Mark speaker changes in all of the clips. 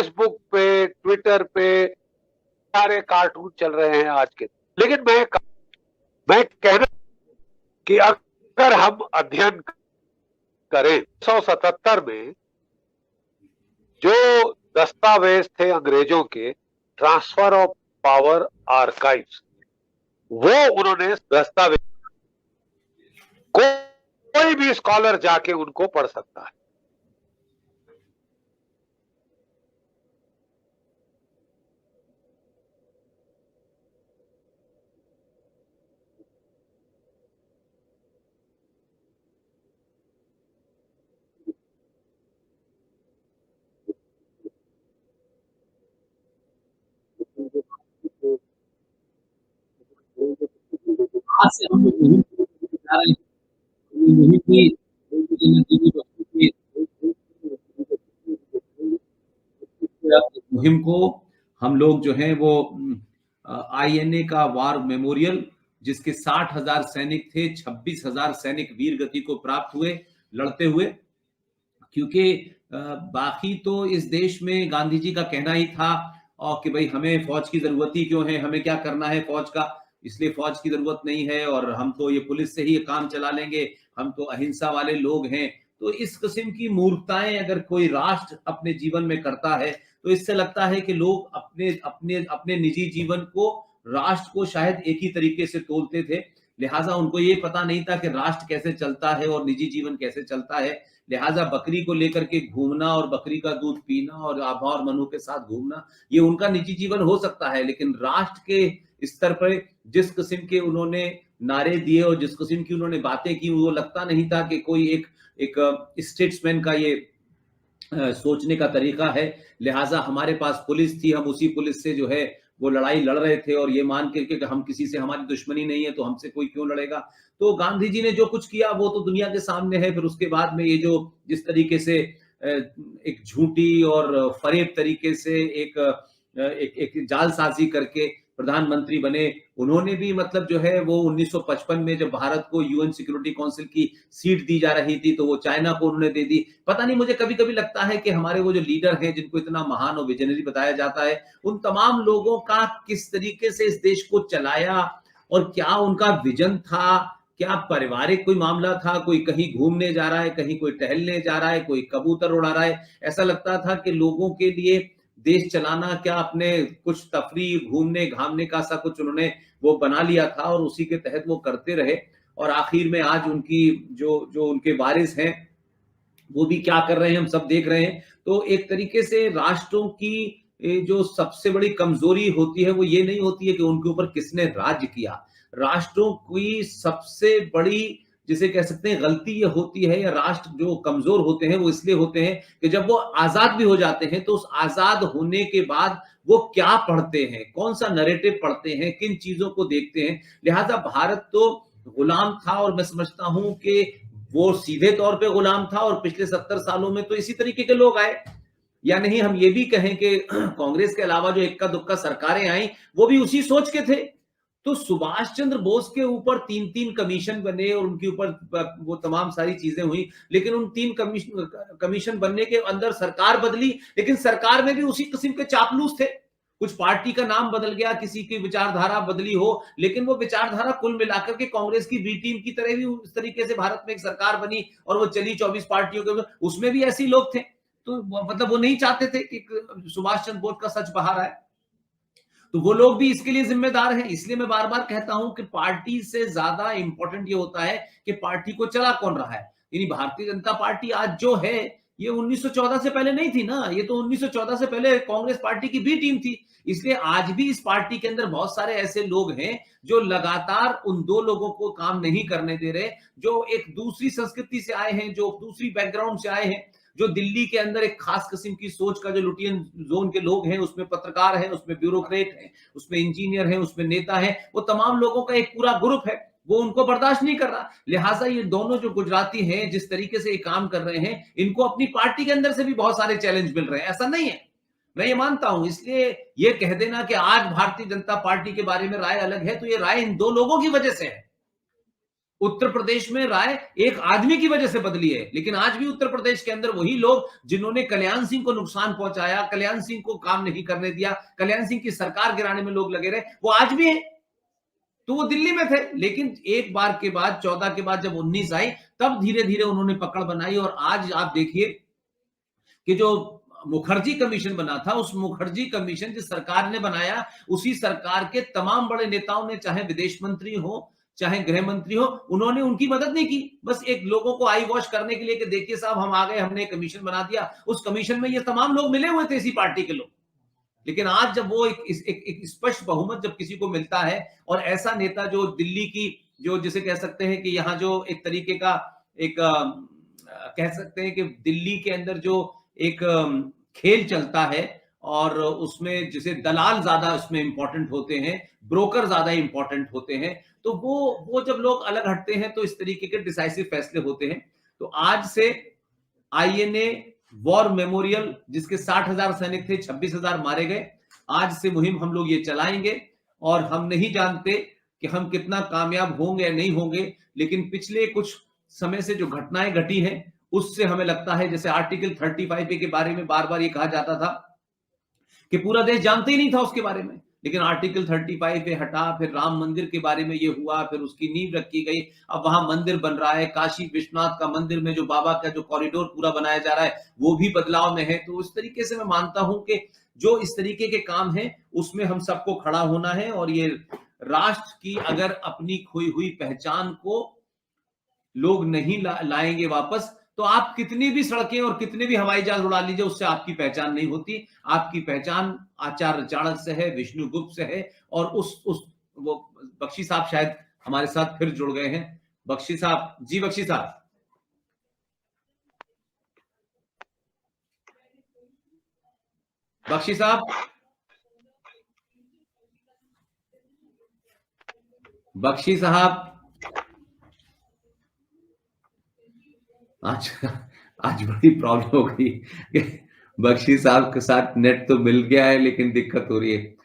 Speaker 1: Facebook पे, Twitter पे सारे कार्टून चल रहे हैं आज के। लेकिन मैं कहना कि अगर हम अध्ययन करें 1977 में जो दस्तावेज थे अंग्रेजों के, ट्रांसफर ऑफ पावर आर्काइव्स, वो उन्होंने दस्तावेज कोई भी स्कॉलर जाके उनको पढ़ सकता है।
Speaker 2: आज से हम लोग यही जा रहे हैं, यही की मुहिम को हम लोग जो है वो आईएनए का वार मेमोरियल, जिसके 60,000 सैनिक थे, 26,000 सैनिक वीर गति को प्राप्त हुए लड़ते हुए, क्योंकि बाकी तो इस देश में गांधी जी का कहना ही था और कि भाई हमें फौज की जरूरत ही क्यों है, हमें क्या करना है फौज का, इसलिए फौज की जरूरत नहीं है और हम तो ये पुलिस से ही काम चला लेंगे, हम तो अहिंसा वाले लोग हैं। तो इस किस्म की मूर्खताएं अगर कोई राष्ट्र अपने जीवन में करता है तो इससे लगता है कि लोग अपने अपने अपने निजी जीवन को राष्ट्र को शायद एक ही तरीके से तोलते थे, लिहाजा उनको ये पता नहीं था कि राष्ट्र कैसे चलता है और निजी जीवन कैसे चलता है। लिहाजा बकरी को लेकर के घूमना और बकरी का दूध पीना और आभा और मनु के साथ घूमना, ये उनका निजी जीवन हो सकता है, लेकिन राष्ट्र के स्तर पर जिस किस्म के उन्होंने नारे दिए और जिस किस्म की उन्होंने बातें की, वो लगता नहीं था कि कोई एक स्टेट्समैन का ये सोचने का तरीका है। लिहाजा हमारे पास पुलिस थी, हम उसी पुलिस से जो है वो लड़ाई लड़ रहे थे और ये मान करके कि हम किसी से, हमारी दुश्मनी नहीं है तो हमसे कोई क्यों लड़ेगा। तो गांधी जी ने जो कुछ किया वो तो दुनिया के सामने है। फिर उसके बाद में ये जो जिस तरीके से एक झूठी और फरेब तरीके से एक जालसाजी करके प्रधानमंत्री बने, उन्होंने भी मतलब जो है वो 1955 में जब भारत को यूएन सिक्योरिटी काउंसिल की सीट दी जा रही थी तो वो चाइना को उन्होंने दे दी। पता नहीं, मुझे कभी कभी लगता है कि हमारे वो जो लीडर हैं जिनको इतना महान और विजनरी बताया जाता है, उन तमाम लोगों का किस तरीके से इस देश को चलाया और क्या उनका विजन था, क्या पारिवारिक कोई मामला था, कोई कहीं घूमने जा रहा है, कहीं कोई टहलने जा रहा है, कोई कबूतर उड़ा रहा है। ऐसा लगता था कि लोगों के लिए देश चलाना क्या अपने कुछ तफरीह घूमने घामने का सा कुछ उन्होंने वो बना लिया था और उसी के तहत वो करते रहे। और आखिर में आज उनकी जो जो उनके वारिस हैं वो भी क्या कर रहे हैं हम सब देख रहे हैं। तो एक तरीके से राष्ट्रों की जो सबसे बड़ी कमजोरी होती है वो ये नहीं होती है कि उनके ऊपर किसने राज्य किया। राष्ट्रों की सबसे बड़ी जिसे कह सकते हैं गलती ये होती है, या राष्ट्र जो कमजोर होते हैं वो इसलिए होते हैं कि जब वो आजाद भी हो जाते हैं तो उस आजाद होने के बाद वो क्या पढ़ते हैं, कौन सा नैरेटिव पढ़ते हैं, किन चीजों को देखते हैं। लिहाजा भारत तो गुलाम था और मैं समझता हूं कि वो सीधे तौर पे गुलाम था और पिछले 70 सालों में तो इसी तरीके के लोग आए। या नहीं हम ये भी कहें कि कांग्रेस के अलावा जो इक्का दुक्का सरकारें आई वो भी उसी सोच के थे। तो सुभाष चंद्र बोस के ऊपर 3-3 कमीशन बने और उनके ऊपर वो तमाम सारी चीजें हुई, लेकिन उन 3 कमीशन बनने के अंदर सरकार बदली, लेकिन सरकार में भी उसी किस्म के चापलूस थे। कुछ पार्टी का नाम बदल गया, किसी की विचारधारा बदली हो, लेकिन वो विचारधारा कुल मिलाकर के कांग्रेस की बी टीम की तरह भी उस तरीके से भारत में एक सरकार बनी और वो चली 24 पार्टियों के, उसमें भी ऐसे लोग थे। तो मतलब वो नहीं चाहते थे कि सुभाष चंद्र बोस का सच बाहर आए, तो वो लोग भी इसके लिए जिम्मेदार हैं। इसलिए मैं बार बार कहता हूं कि पार्टी से ज्यादा इंपॉर्टेंट ये होता है कि पार्टी को चला कौन रहा है। यानी भारतीय जनता पार्टी आज जो है ये 1914 से पहले नहीं थी ना, ये तो 1914 से पहले कांग्रेस पार्टी की बी टीम थी। इसलिए आज भी इस पार्टी के अंदर बहुत सारे ऐसे लोग हैं जो लगातार उन दो लोगों को काम नहीं करने दे रहे, जो एक दूसरी संस्कृति से आए हैं, जो दूसरी बैकग्राउंड से आए हैं, जो दिल्ली के अंदर एक खास किस्म की सोच का जो लुटियन जोन के लोग हैं, उसमें पत्रकार हैं, उसमें ब्यूरोक्रेट हैं, उसमें इंजीनियर हैं, उसमें नेता हैं, वो तमाम लोगों का एक पूरा ग्रुप है, वो उनको बर्दाश्त नहीं कर रहा। लिहाजा ये दोनों जो गुजराती हैं जिस तरीके से ये काम कर रहे हैं, इनको अपनी पार्टी के अंदर से भी बहुत सारे चैलेंज मिल रहे हैं, ऐसा नहीं है, मैं ये मानता हूं। इसलिए ये कह देना कि आज भारतीय जनता पार्टी के बारे में राय अलग है, तो ये राय इन दो लोगों की वजह से है। उत्तर प्रदेश में राय एक आदमी की वजह से बदली है, लेकिन आज भी उत्तर प्रदेश के अंदर वही लोग जिन्होंने कल्याण सिंह को नुकसान पहुंचाया, कल्याण सिंह को काम नहीं करने दिया, कल्याण सिंह की सरकार गिराने में लोग लगे रहे, वो आज भी है। तो वो दिल्ली में थे, लेकिन एक बार के बाद 14 के बाद जब 19 आई, तब धीरे धीरे उन्होंने पकड़ बनाई। और आज आप देखिए कि जो मुखर्जी कमीशन बना था, उस मुखर्जी कमीशन जिस सरकार ने बनाया, उसी सरकार के तमाम बड़े नेताओं ने, चाहे विदेश मंत्री हो, चाहे गृह मंत्री हो, उन्होंने उनकी मदद नहीं की। बस एक लोगों को आई वॉश करने के लिए कि देखिए साहब हम आ गए, हमने कमीशन बना दिया। उस कमीशन में ये तमाम लोग मिले हुए थे, इसी पार्टी के लोग। लेकिन आज जब वो एक स्पष्ट बहुमत जब किसी को मिलता है, और ऐसा नेता जो दिल्ली की, जो जिसे कह सकते हैं कि यहाँ जो एक तरीके का एक कह सकते हैं कि दिल्ली के अंदर जो एक खेल चलता है, और उसमें जिसे दलाल ज्यादा उसमें इंपॉर्टेंट होते हैं, ब्रोकर ज्यादा इंपॉर्टेंट होते हैं, तो वो जब लोग अलग हटते हैं तो इस तरीके के डिसाइसिव फैसले होते हैं। तो आज से आईएनए वॉर मेमोरियल, जिसके 60,000 सैनिक थे, 26,000 मारे गए, आज से मुहिम हम लोग ये चलाएंगे। और हम नहीं जानते कि हम कितना कामयाब होंगे या नहीं होंगे, लेकिन पिछले कुछ समय से जो घटनाएं घटी हैं, उससे हमें लगता है, जैसे आर्टिकल 35A के बारे में बार बार ये कहा जाता था कि पूरा देश जानते ही नहीं था उसके बारे में, लेकिन आर्टिकल 35A हटा, फिर राम मंदिर के बारे में ये हुआ, फिर उसकी नींव रखी गई, अब वहां मंदिर बन रहा है, काशी विश्वनाथ का मंदिर में जो बाबा का जो कॉरिडोर पूरा बनाया जा रहा है, वो भी बदलाव में है। तो उस तरीके से मैं मानता हूं कि जो इस तरीके के काम है, उसमें हम सबको खड़ा होना है। और ये राष्ट्र की अगर अपनी खोई हुई पहचान को लोग नहीं लाएंगे वापस, तो आप कितनी भी सड़कें और कितने भी हवाई जहाज उड़ा लीजिए, उससे आपकी पहचान नहीं होती। आपकी पहचान आचार्य चाणक्य से है, विष्णुगुप्त से है। और वो बख्शी साहब शायद हमारे साथ फिर जुड़ गए हैं। बख्शी साहब जी, बख्शी साहब, बख्शी साहब, बख्शी साहब, आज बड़ी प्रॉब्लम हो गई। बख्शी साहब के साथ नेट तो मिल गया है, लेकिन दिक्कत हो रही है।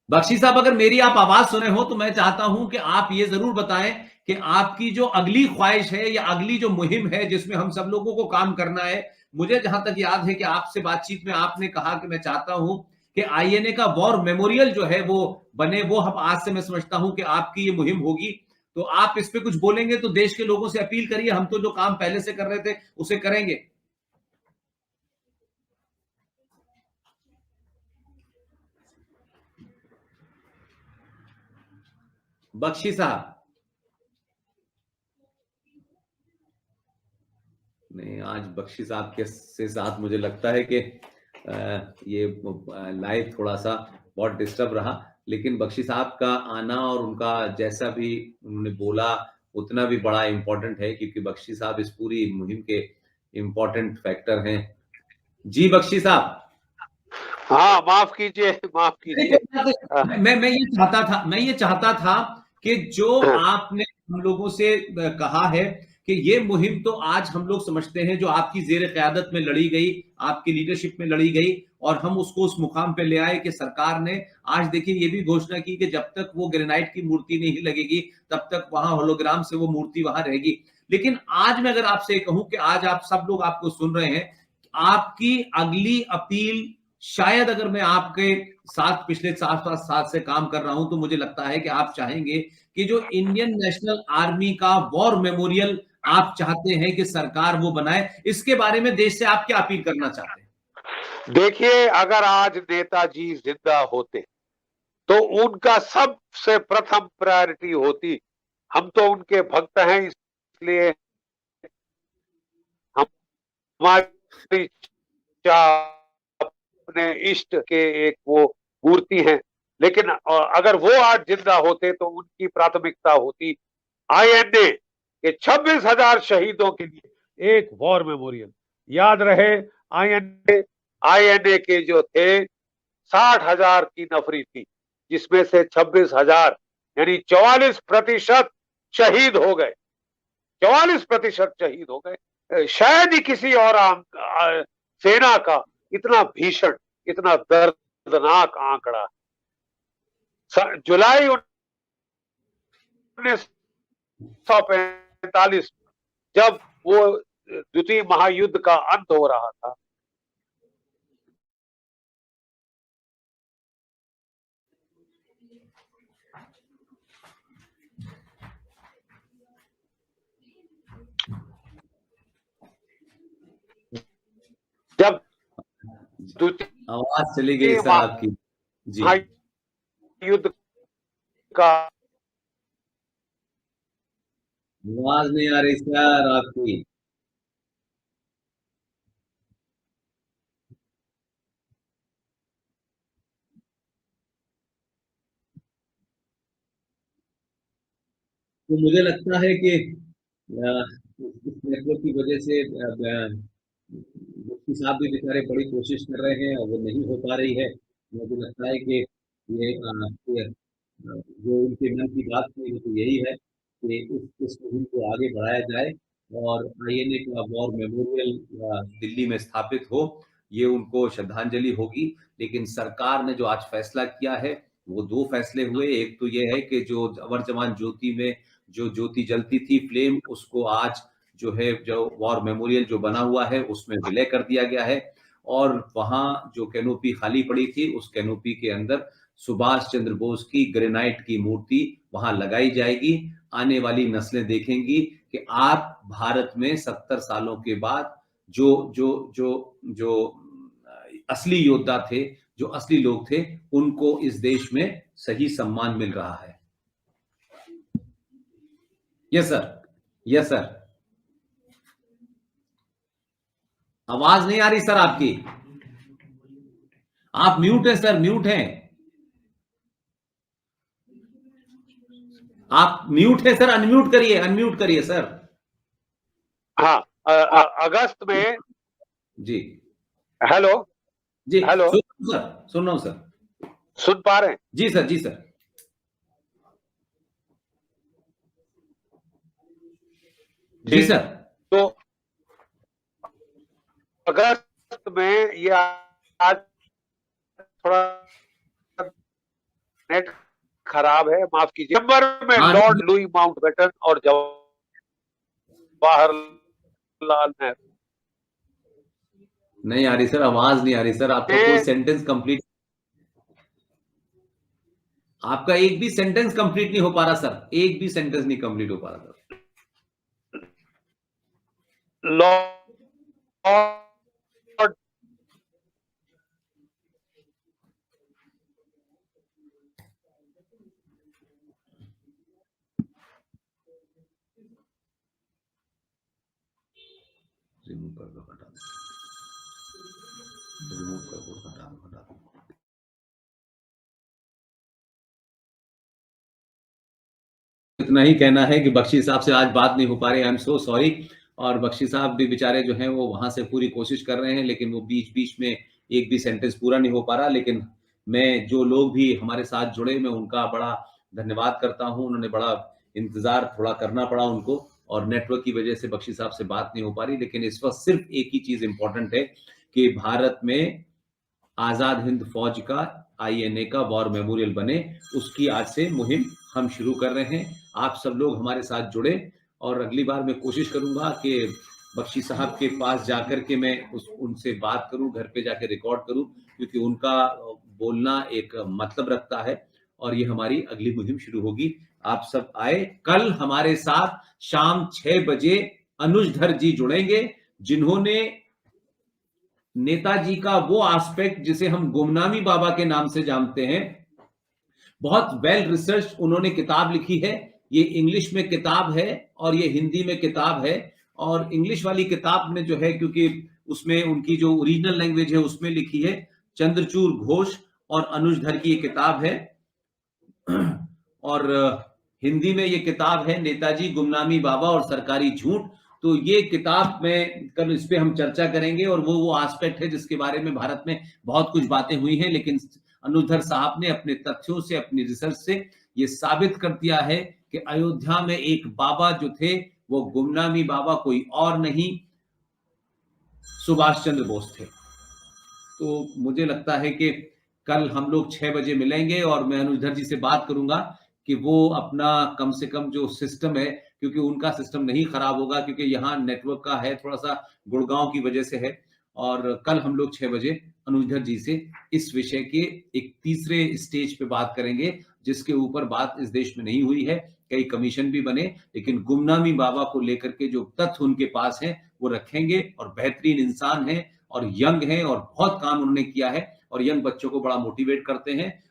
Speaker 2: बख्शी साहब, अगर मेरी आप आवाज सुने हो तो मैं चाहता हूं कि आप ये जरूर बताएं कि आपकी जो अगली ख्वाहिश है या अगली जो मुहिम है जिसमें हम सब लोगों को काम करना है। मुझे जहां तक याद है कि आपसे बातचीत में आपने कहा कि मैं चाहता हूं कि आईएनए का वॉर मेमोरियल जो है वो बने। वो हम आज से मैं समझता हूं कि आपकी ये मुहिम होगी। तो आप इस पे कुछ बोलेंगे तो देश के लोगों से अपील करिए, हम तो जो काम पहले से कर रहे थे उसे करेंगे। बख्शी साहब, नहीं, आज बख्शी साहब के साथ मुझे लगता है कि ये लाइव थोड़ा सा बहुत डिस्टर्ब रहा, लेकिन बख्शी साहब का आना और उनका जैसा भी उन्होंने बोला उतना भी बड़ा इंपॉर्टेंट है, क्योंकि बख्शी साहब इस पूरी मुहिम के इंपॉर्टेंट फैक्टर हैं। जी बख्शी साहब।
Speaker 1: हाँ, माफ कीजिए, माफ कीजिए।
Speaker 2: मैं ये चाहता था कि जो आपने हम लोगों से कहा है कि ये मुहिम तो आज हम लोग समझते हैं जो आपकी जेर क़यादत में लड़ी गई, आपकी लीडरशिप में लड़ी गई, और हम उसको उस मुकाम पे ले आए कि सरकार ने आज देखिए ये भी घोषणा की कि जब तक वो ग्रेनाइट की मूर्ति नहीं लगेगी तब तक वहां होलोग्राम से वो मूर्ति वहां रहेगी। लेकिन आज मैं अगर आपसे कहूं कि आज आप सब लोग आपको सुन रहे हैं, आपकी अगली अपील शायद, अगर मैं आपके साथ पिछले 7 साल से काम कर रहा हूं तो मुझे लगता है कि आप चाहेंगे कि जो इंडियन नेशनल आर्मी का वॉर मेमोरियल आप चाहते हैं कि सरकार वो बनाए। इसके बारे में देश से आप क्या अपील करना चाहते हैं?
Speaker 1: देखिए, अगर आज नेताजी जिंदा होते तो उनका सबसे प्रथम प्रायोरिटी होती, हम तो उनके भक्त हैं इसलिए हमारी अपने इष्ट के एक वो मूर्ति है, लेकिन अगर वो आज जिंदा होते तो उनकी प्राथमिकता होती आईएनए के 26,000 शहीदों के लिए एक वॉर मेमोरियल। याद रहे, आईएनए के जो थे 60,000 की नफरी थी, जिसमें से 26,000 यानी 44% शहीद हो गए। 44% शहीद हो गए। शायद ही किसी और सेना का इतना भीषण, इतना दर्दनाक आंकड़ा। जुलाई 1945 1947 जब वो द्वितीय महायुद्ध का अंत हो रहा था, जब
Speaker 2: आवाज चली गई सर आपकी। जी,
Speaker 1: युद्ध का
Speaker 2: आवाज नहीं आ रही सर आपकी। तो मुझे लगता है कि इस नेटवर्क की वजह से मुफ्ती साहब भी बेचारे बड़ी कोशिश कर रहे हैं और वो नहीं हो पा रही है। मुझे लगता है कि ये जो उनके मन की बात थी वो तो यही है कि इस मुहिम को आगे बढ़ाया जाए और आईएनए का वॉर मेमोरियल दिल्ली में स्थापित हो, ये उनको श्रद्धांजलि होगी। लेकिन सरकार ने जो आज फैसला किया है वो दो फैसले हुए। एक तो ये है कि जो अमर जवान ज्योति में जो ज्योति जलती थी फ्लेम, उसको आज जो है जो वॉर मेमोरियल जो बना हुआ है उसमें विलय कर दिया गया है और वहां जो कैनोपी खाली पड़ी थी उस कैनोपी के अंदर सुभाष चंद्र बोस की ग्रेनाइट की मूर्ति वहां लगाई जाएगी। आने वाली नस्लें देखेंगी कि आप भारत में 70 सालों के बाद जो जो जो जो असली योद्धा थे, जो असली लोग थे, उनको इस देश में सही सम्मान मिल रहा है। Yes sir, yes sir. आवाज नहीं आ रही सर आपकी, आप म्यूट है सर, म्यूट है आप, म्यूट है सर, अनम्यूट करिए सर।
Speaker 1: हाँ, अगस्त में
Speaker 2: जी,
Speaker 1: हेलो
Speaker 2: जी,
Speaker 1: हेलो
Speaker 2: सुन रहा हूं सर,
Speaker 1: सुन पा रहे हैं?
Speaker 2: जी सर, जी सर, जी सर।
Speaker 1: तो अगस्त में ये आज थोड़ा नेट खराब है, माफ कीजिए। दिसंबर में लॉर्ड लुई माउंटबेटन और जवाहरलाल नेहरू।
Speaker 2: नहीं आ रही सर, आवाज नहीं आ रही सर, आपका कोई सेंटेंस कंप्लीट, आपका एक भी सेंटेंस कंप्लीट नहीं हो पा रहा सर, एक भी सेंटेंस नहीं कंप्लीट हो पा रहा सर।
Speaker 1: लॉर्ड
Speaker 2: रिमूव कर दो, हटा दो, रिमूव कर दो, हटा दो, हटा दो। इतना ही कहना है कि बख्शी साहब से आज बात नहीं हो पा रही, आई एम सो सॉरी। और बख्शी साहब भी बेचारे जो हैं वो वहां से पूरी कोशिश कर रहे हैं, लेकिन वो बीच बीच में एक भी सेंटेंस पूरा नहीं हो पा रहा। लेकिन मैं जो लोग भी हमारे साथ जुड़े, मैं उनका बड़ा धन्यवाद करता हूं। उन्होंने बड़ा इंतजार थोड़ा करना पड़ा उनको, और नेटवर्क की वजह से बख्शी साहब से बात नहीं हो पा रही। लेकिन इस वक्त सिर्फ एक ही चीज इंपॉर्टेंट है कि भारत में आजाद हिंद फौज का आईएनए का वॉर मेमोरियल बने, उसकी आज से मुहिम हम शुरू कर रहे हैं। आप सब लोग हमारे साथ जुड़े, और अगली बार मैं कोशिश करूंगा कि बख्शी साहब के पास जाकर के मैं उनसे बात करूं, घर पे जाकर रिकॉर्ड करूं, क्योंकि उनका बोलना एक मतलब रखता है। और ये हमारी अगली मुहिम शुरू होगी। आप सब आए। कल हमारे साथ शाम 6 बजे अनुजधर जी जुड़ेंगे, जिन्होंने नेताजी का वो एस्पेक्ट जिसे हम गुमनामी बाबा के नाम से जानते हैं, बहुत वेल रिसर्च उन्होंने किताब लिखी है। ये इंग्लिश में किताब है और ये हिंदी में किताब है। और इंग्लिश वाली किताब में जो है, क्योंकि उसमें उनकी जो ओरिजिनल लैंग्वेज है उसमें लिखी है, चंद्रचूड़ घोष और अनुजधर की ये किताब है। और हिंदी में ये किताब है नेताजी, गुमनामी बाबा और सरकारी झूठ। तो ये किताब में कल इस पे हम चर्चा करेंगे, और वो एस्पेक्ट है जिसके बारे में भारत में बहुत कुछ बातें हुई हैं, लेकिन अनुजधर साहब ने अपने तथ्यों से, अपनी रिसर्च से ये साबित कर दिया है कि अयोध्या में एक बाबा जो थे वो गुमनामी बाबा कोई और नहीं, सुभाष चंद्र बोस थे। तो मुझे लगता है कि कल हम लोग 6 बजे मिलेंगे, और मैं अनुजधर जी से बात करूंगा कि वो अपना कम से कम जो सिस्टम है क्योंकि उनका सिस्टम नहीं खराब होगा, क्योंकि यहाँ नेटवर्क का है थोड़ा सा, गुड़गांव की वजह से है। और कल हम लोग 6 बजे अनुजधर जी से इस विषय के एक तीसरे स्टेज पे बात करेंगे, जिसके ऊपर बात इस देश में नहीं हुई है। कई कमीशन भी बने, लेकिन गुमनामी बाबा को लेकर के जो तथ्य उनके पास हैं वो रखेंगे। और बेहतरीन इंसान हैं और यंग हैं और बहुत काम उन्होंने किया है और यंग बच्चों को बड़ा मोटिवेट करते हैं।